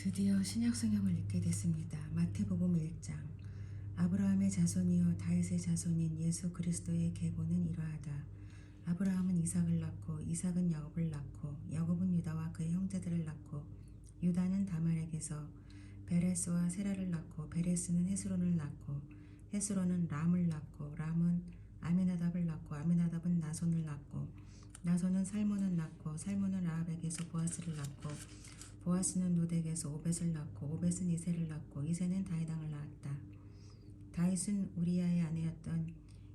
드디어 신약 성경을 읽게 됐습니다. 마태복음 1장. 아브라함의 자손이요 다윗의 자손인 예수 그리스도의 계보는 이러하다. 아브라함은 이삭을 낳고 이삭은 야곱을 낳고 야곱은 유다와 그의 형제들을 낳고 유다는 다말에게서 베레스와 세라를 낳고 베레스는 헤스론을 낳고 헤스론은 람을 낳고 람은 아미나답을 낳고 아미나답은 나손을 낳고 나손은 살몬을 낳고 살몬은 라합에게서 보아스를 낳고 보아스는 노덱에서 오벳을 낳고 오벳은 이새를 낳고 이새는 다윗왕을 낳았다. 다윗은 우리아의 아내였던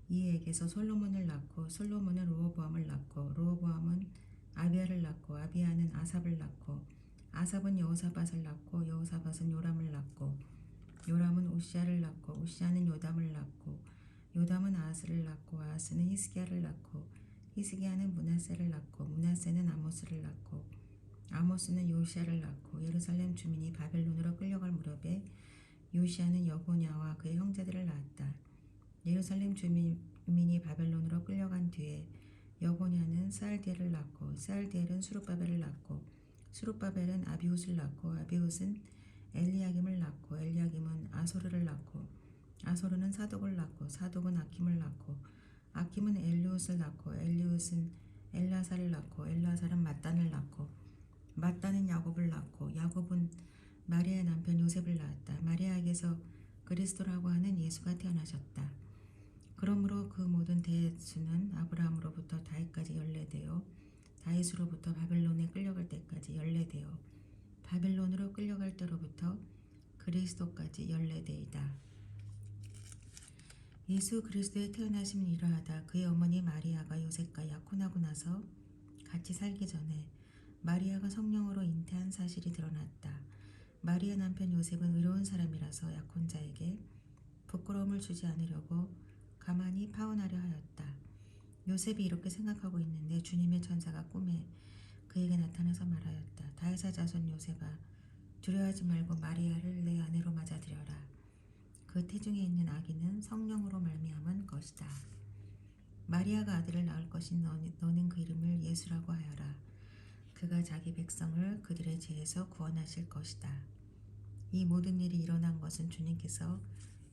이에게서 솔로몬을 낳고 솔로몬은 르호보암을 낳고 르호보암은 아비야를 낳고 아비야는 아삽을 낳고 아삽은 여호사밧을 낳고 여호사밧은 요람을 낳고 요람은 우시아를 낳고 우시아는 요담을 낳고 요담은 아하스를 낳고 아하스는 히스기야를 낳고 히스기야는 므낫세를 낳고 므낫세는 아모스를 낳고 아모스는 요시야를 낳고 예루살렘 주민이 바벨론으로 끌려갈 무렵에 요시야는 여고냐와 그의 형제들을 낳았다. 예루살렘 주민이 바벨론으로 끌려간 뒤에 여고냐는 스알디엘을 낳고 스알디엘은 수룹바벨을 낳고 수룹바벨은 아비훗을 낳고 아비훗은 엘리야김을 낳고 엘리야김은 아소르를 낳고 아소르는 사독을 낳고 사독은 아킴을 낳고 아킴은 엘리훗을 낳고 엘리훗은 엘라사를 낳고 엘라사는 mat단을 낳고 mat단은 야곱을 낳고 야곱은 마리아의 남편 요셉을 낳았다. 마리아에게서 그리스도라고 하는 예수가 태어나셨다. 그러므로 그 모든 대수는 아브라함으로부터 다윗까지 연례되어 다윗으로부터 바벨론에 끌려갈 때까지 연례되어 바벨론으로 끌려갈 때로부터 그리스도까지 연례되이다. 예수 그리스도의 태어나심은 이러하다. 그의 어머니 마리아가 요셉과 약혼하고 나서 같이 살기 전에 마리아가 성령으로 잉태한 사실이 드러났다. 마리아 남편 요셉은 의로운 사람이라서 약혼자에게 부끄러움을 주지 않으려고 가만히 파혼하려 하였다. 요셉이 이렇게 생각하고 있는데 주님의 천사가 꿈에 그에게 나타나서 말하였다. 다윗의 자손 요셉아, 두려워하지 말고 마리아를 내 아내로 맞아들여라. 그 태중에 있는 아기는 성령으로 말미암은 것이다. 마리아가 아들을 낳을 것인 너는 그 이름을 예수라고 하여라. 그가 자기 백성을 그들의 죄에서 구원하실 것이다. 이 모든 일이 일어난 것은 주님께서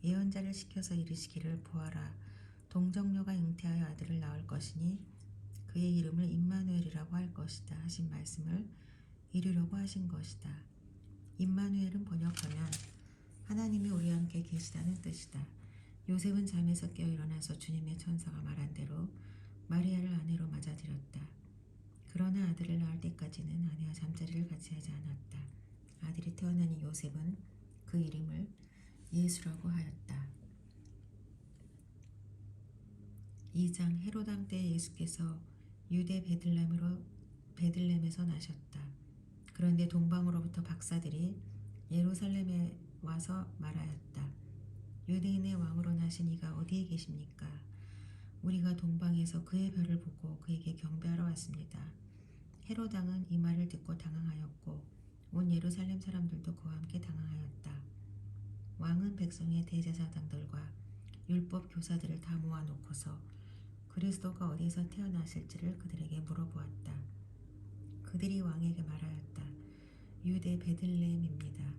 예언자를 시켜서 이르시기를 보아라. 동정녀가 잉태하여 아들을 낳을 것이니 그의 이름을 임마누엘이라고 할 것이다 하신 말씀을 이루려고 하신 것이다. 임마누엘은 번역하면 하나님이 우리와 함께 계시다는 뜻이다. 요셉은 잠에서 깨어 일어나서 주님의 천사가 말한 대로 마리아를 아내로 맞아들였다. 그러나 아들을 낳을 때까지는 아내와 잠자리를 같이 하지 않았다. 아들이 태어나니 요셉은 그 이름을 예수라고 하였다. 2장. 헤롯 왕 때 예수께서 유대 베들레헴에서 나셨다. 그런데 동방으로부터 박사들이 예루살렘에 와서 말하였다. 유대인의 왕으로 나신 이가 어디에 계십니까? 우리가 동방에서 그의 별을 보고 그에게 경배하러 왔습니다. 헤롯 왕은 이 말을 듣고 당황하였고 온 예루살렘 사람들도 그와 함께 당황하였다. 왕은 백성의 대제사장들과 율법 교사들을 다 모아놓고서 그리스도가 어디서 태어나실지를 그들에게 물어보았다. 그들이 왕에게 말하였다. 유대 베들레헴입니다.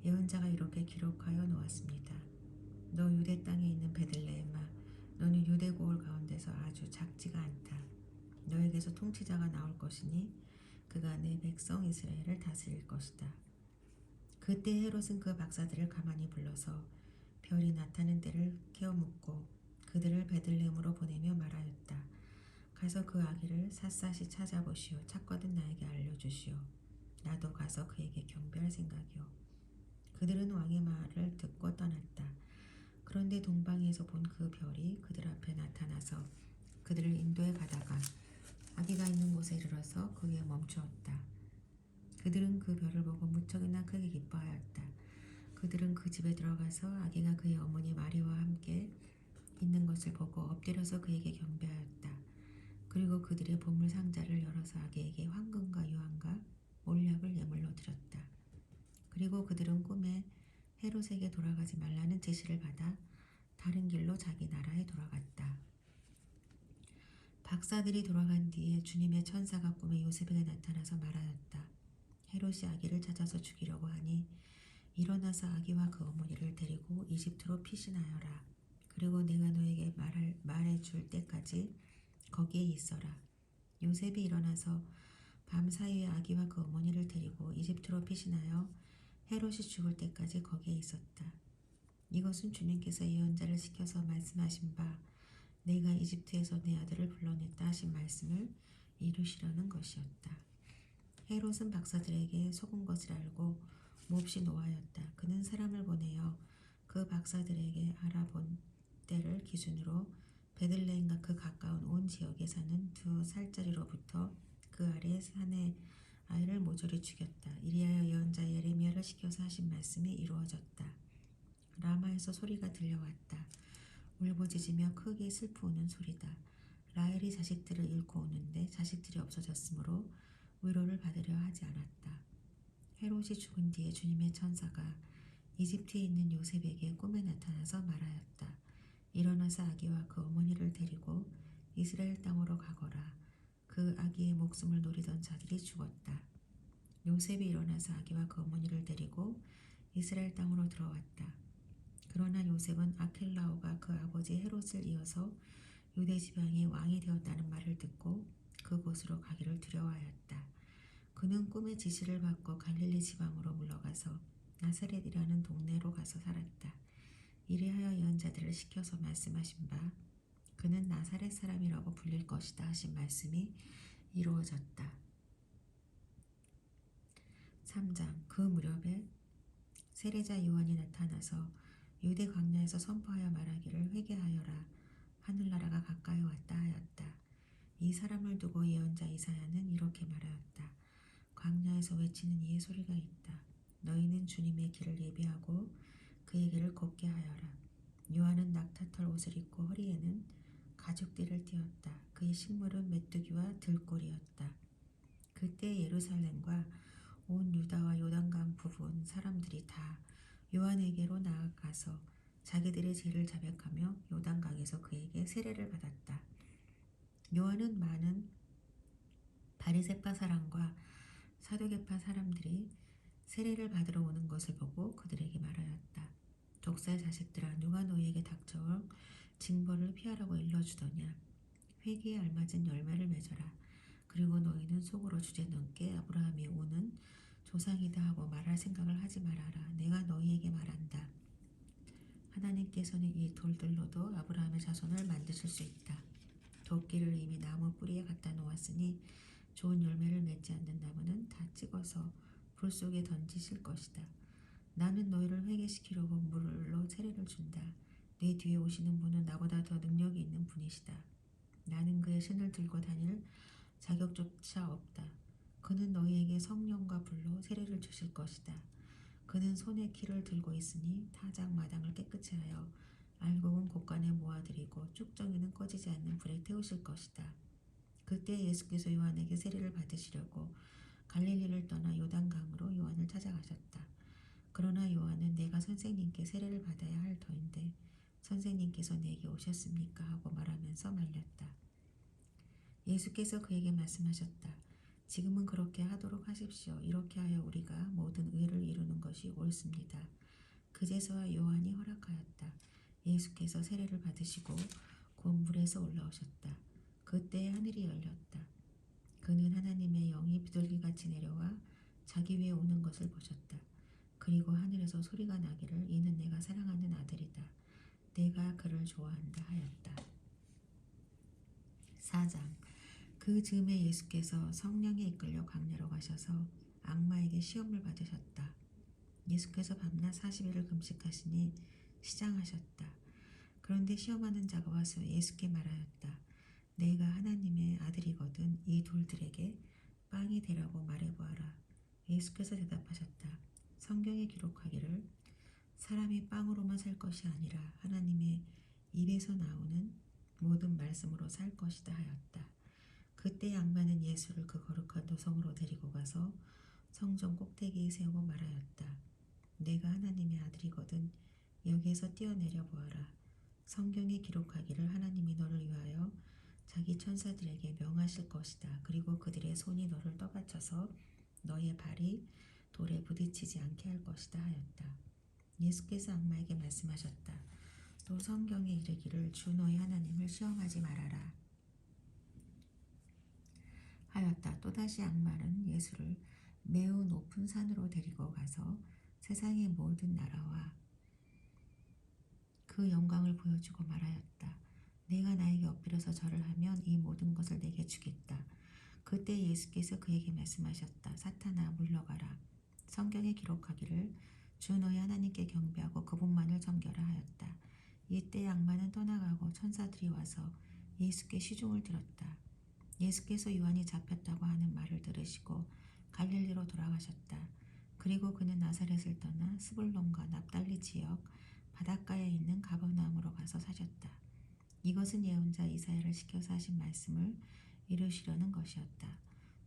예언자가 이렇게 기록하여 놓았습니다. 너 유대 땅에 있는 베들레헴아, 너는 유대 고을 가운데서 아주 작지가 않다. 너에게서 통치자가 나올 것이니 그가 내 백성 이스라엘을 다스릴 것이다. 그때 헤롯은 그 박사들을 가만히 불러서 별이 나타난 때를 깨어 묻고 그들을 베들레헴으로 보내며 말하였다. 가서 그 아기를 샅샅이 찾아보시오. 찾거든 나에게 알려주시오. 나도 가서 그에게 경배할 생각이오. 그들은 왕의 말을 듣고 떠났다. 그런데 동방에서 본 그 별이 그들 앞에 나타나서 그들을 인도해 가다가 아기가 있는 곳에 이르러서 거기에 멈추었다. 그들은 그 별을 보고 무척이나 크게 기뻐하였다. 그들은 그 집에 들어가서 아기가 그의 어머니 마리아와 함께 있는 것을 보고 엎드려서 그에게 경배하였다. 그리고 그들의 보물 상자를 열어서 아기에게 황금과 유황과 몰약을 예물로 드렸다. 그리고 그들은 꿈에 헤롯에게 돌아가지 말라는 지시를 받아 다른 길로 자기 나라에 돌아갔다. 박사들이 돌아간 뒤에 주님의 천사가 꿈에 요셉에게 나타나서 말하였다. 헤롯이 아기를 찾아서 죽이려고 하니 일어나서 아기와 그 어머니를 데리고 이집트로 피신하여라. 그리고 내가 너에게 말해줄 때까지 거기에 있어라. 요셉이 일어나서 밤사이에 아기와 그 어머니를 데리고 이집트로 피신하여 헤롯이 죽을 때까지 거기에 있었다. 이것은 주님께서 예언자를 시켜서 말씀하신 바 내가 이집트에서 내 아들을 불러냈다 하신 말씀을 이루시려는 것이었다. 헤롯은 박사들에게 속은 것을 알고 몹시 노하였다. 그는 사람을 보내어 그 박사들에게 알아본 때를 기준으로 베들레헴과 그 가까운 온 지역에 사는 2살짜리로부터 그 아래 산의 아이를 모조리 죽였다. 이리하여 예언자 예레미야를 시켜서 하신 말씀이 이루어졌다. 라마에서 소리가 들려왔다. 울부짖으며 크게 슬프 우는 소리다. 라헬이 자식들을 잃고 오는데 자식들이 없어졌으므로 위로를 받으려 하지 않았다. 헤롯이 죽은 뒤에 주님의 천사가 이집트에 있는 요셉에게 꿈에 나타나서 말하였다. 일어나서 아기와 그 어머니를 데리고 이스라엘 땅으로 가거라. 그 아기의 목숨을 노리던 자들이 죽었다. 요셉이 일어나서 아기와 그 어머니를 데리고 이스라엘 땅으로 들어왔다. 그러나 요셉은 아켈라오가 그 아버지 헤롯을 이어서 유대 지방의 왕이 되었다는 말을 듣고 그곳으로 가기를 두려워하였다. 그는 꿈의 지시를 받고 갈릴리 지방으로 물러가서 나사렛이라는 동네로 가서 살았다. 이리하여 예언자들을 시켜서 말씀하신 바 그는 나사렛 사람이라고 불릴 것이다 하신 말씀이 이루어졌다. 3장 그 무렵에 세례자 요한이 나타나서 유대 광야에서 선포하여 말하기를 회개하여라 하늘나라가 가까이 왔다 하였다. 이 사람을 두고 예언자 이사야는 이렇게 말하였다. 광야에서 외치는 이의 소리가 있다. 너희는 주님의 길을 예비하고 그의 길을 곱게 하여라. 요한은 낙타털 옷을 입고 허리에는 가죽띠를 띠었다. 그의 식물은 메뚜기와 들꿀이었다. 그때 예루살렘과 온 유다와 요단강 부분 사람들이 다 요한에게로 나아가서 자기들의 죄를 자백하며 요단강에서 그에게 세례를 받았다. 요한은 많은 바리새파 사람과 사두개파 사람들이 세례를 받으러 오는 것을 보고 그들에게 말하였다. 독살 자식들아, 누가 너희에게 닥쳐올 징벌을 피하라고 일러주더냐. 회개에 알맞은 열매를 맺어라. 그리고 너희는 속으로 주제넘게 아브라함이 오는 조상이다 하고 말할 생각을 하지 말아라. 내가 너희에게 말한다. 하나님께서는 이 돌들로도 아브라함의 자손을 만드실 수 있다. 도끼를 이미 나무 뿌리에 갖다 놓았으니 좋은 열매를 맺지 않는 나무는 다 찍어서 불 속에 던지실 것이다. 나는 너희를 회개시키려고 물로 세례를 준다. 내 뒤에 오시는 분은 나보다 더 능력이 있는 분이시다. 나는 그의 신을 들고 다닐 자격조차 없다. 그는 너희에게 성령과 불로 세례를 주실 것이다. 그는 손에 키를 들고 있으니 타작 마당을 깨끗이 하여 알곡은 곳간에 모아들이고 쭉정이는 꺼지지 않는 불에 태우실 것이다. 그때 예수께서 요한에게 세례를 받으시려고 갈릴리를 떠나 요단강으로 요한을 찾아가셨다. 그러나 요한은 내가 선생님께 세례를 받아야 할 터인데 선생님께서 내게 오셨습니까? 하고 말하면서 말렸다. 예수께서 그에게 말씀하셨다. 지금은 그렇게 하도록 하십시오. 이렇게 하여 우리가 모든 의를 이루는 것이 옳습니다. 그제서야 요한이 허락하였다. 예수께서 세례를 받으시고 곧 물에서 올라오셨다. 그때 하늘이 열렸다. 그는 하나님의 영이 비둘기같이 내려와 자기 위에 오는 것을 보셨다. 그리고 하늘에서 소리가 나기를 이는 내가 사랑하는 아들이다. 내가 그를 좋아한다 하였다. 4장 그 즈음에 예수께서 성령에 이끌려 광야로 가셔서 악마에게 시험을 받으셨다. 예수께서 밤낮 40일을 금식하시니 시장하셨다. 그런데 시험하는 자가 와서 예수께 말하였다. 내가 하나님의 아들이거든 이 돌들에게 빵이 되라고 말해보아라. 예수께서 대답하셨다. 성경에 기록하기를 사람이 빵으로만 살 것이 아니라 하나님의 입에서 나오는 모든 말씀으로 살 것이다 하였다. 그때 악마는 예수를 그 거룩한 도성으로 데리고 가서 성전 꼭대기에 세우고 말하였다. 내가 하나님의 아들이거든 여기에서 뛰어내려 보아라. 성경에 기록하기를 하나님이 너를 위하여 자기 천사들에게 명하실 것이다. 그리고 그들의 손이 너를 떠받쳐서 너의 발이 돌에 부딪히지 않게 할 것이다 하였다. 예수께서 악마에게 말씀하셨다. 또 성경에 이르기를 주 너의 하나님을 시험하지 말아라 하였다. 또다시 악마는 예수를 매우 높은 산으로 데리고 가서 세상의 모든 나라와 그 영광을 보여주고 말하였다. 내가 나에게 엎드려서 절을 하면 이 모든 것을 내게 주겠다. 그때 예수께서 그에게 말씀하셨다. 사탄아 물러가라. 성경에 기록하기를 주 너의 하나님께 경배하고 그분만을 섬겨라 하였다. 이때 악마는 떠나가고 천사들이 와서 예수께 시중을 들었다. 예수께서 요한이 잡혔다고 하는 말을 들으시고 갈릴리로 돌아가셨다. 그리고 그는 나사렛을 떠나 스불론과 납달리 지역 바닷가에 있는 가버나움으로 가서 사셨다. 이것은 예언자 이사야를 시켜서 하신 말씀을 이루시려는 것이었다.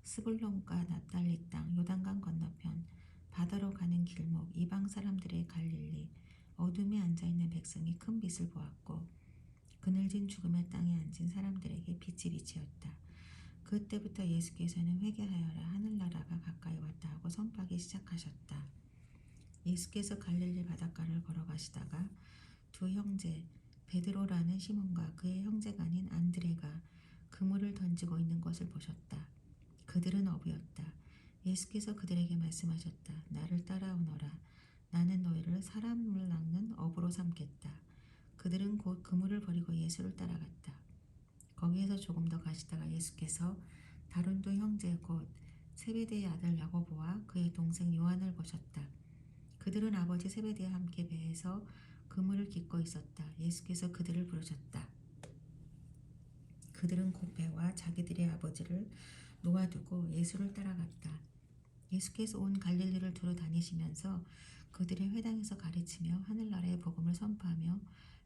스불론과 납달리 땅 요단강 건너편 바다로 가는 길목 이방 사람들의 갈릴리 어둠에 앉아있는 백성이 큰 빛을 보았고 그늘진 죽음의 땅에 앉은 사람들에게 빛이 비치었다. 그때부터 예수께서는 회개하여라 하늘나라가 가까이 왔다 하고 선포하기 시작하셨다. 예수께서 갈릴리 바닷가를 걸어가시다가 두 형제 베드로라는 시몬과 그의 형제가 아닌 안드레가 그물을 던지고 있는 것을 보셨다. 그들은 어부였다. 예수께서 그들에게 말씀하셨다. 나를 따라오너라. 나는 너희를 사람을 낚는 어부로 삼겠다. 그들은 곧 그물을 버리고 예수를 따라갔다. 거기에서 조금 더 가시다가 예수께서 다른 두 형제 곧 세베대의 아들 야고보와 그의 동생 요한을 보셨다. 그들은 아버지 세베대와 함께 배에서 그물을 깃고 있었다. 예수께서 그들을 부르셨다. 그들은 곧 배와 자기들의 아버지를 놓아두고 예수를 따라갔다. 예수께서 온 갈릴리를 두루 다니시면서 그들의 회당에서 가르치며 하늘나라의 복음을 선포하며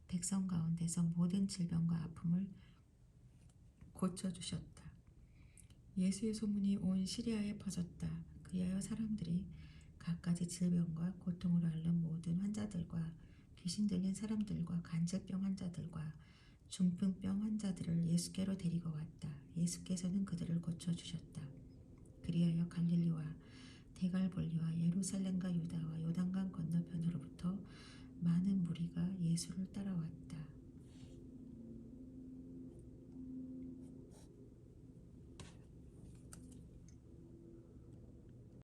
백성 가운데서 모든 질병과 아픔을 고쳐주셨다. 예수의 소문이 온 시리아에 퍼졌다. 그리하여 사람들이 갖가지 질병과 고통으로 앓는 모든 환자들과 귀신 들린 사람들과 간질병 환자들과 중풍병 환자들을 예수께로 데리고 왔다. 예수께서는 그들을 고쳐주셨다. 그리하여 갈릴리와 데갈볼리와 예루살렘과 유다와 요단강 건너편으로부터 많은 무리가 예수를 따라왔다.